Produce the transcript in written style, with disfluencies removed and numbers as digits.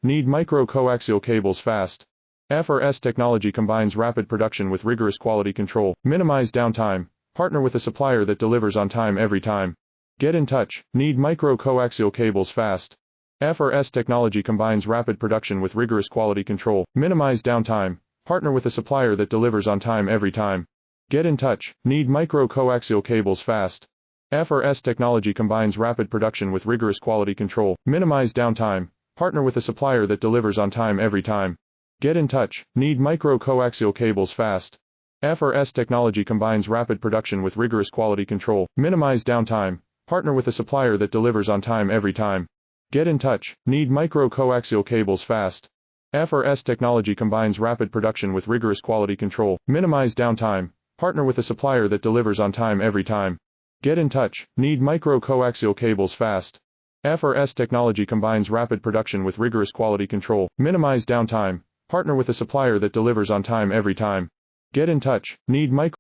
Need micro-coaxial cables fast. FRS technology combines rapid production with rigorous quality control. Minimize downtime. Partner with a supplier that delivers on time every time. Get in touch. Need micro-coaxial cables fast. FRS technology combines rapid production with rigorous quality control. Minimize downtime. Partner with a supplier that delivers on time every time. Get in touch. Need micro-coaxial cables fast. FRS technology combines rapid production with rigorous quality control. Minimize downtime. Partner with a supplier that delivers on time every time. Get in touch. Need micro-coaxial cables fast. FRS technology combines rapid production with rigorous quality control. Minimize downtime. Partner with a supplier that delivers on time every time. Get in touch. Need micro-coaxial cables fast. FRS technology combines rapid production with rigorous quality control. Minimize downtime. Partner with a supplier that delivers on time every time. Get in touch. Need micro-coaxial cables fast. FRS technology combines rapid production with rigorous quality control. Minimize downtime. Partner with a supplier that delivers on time every time. Get in touch. Need micro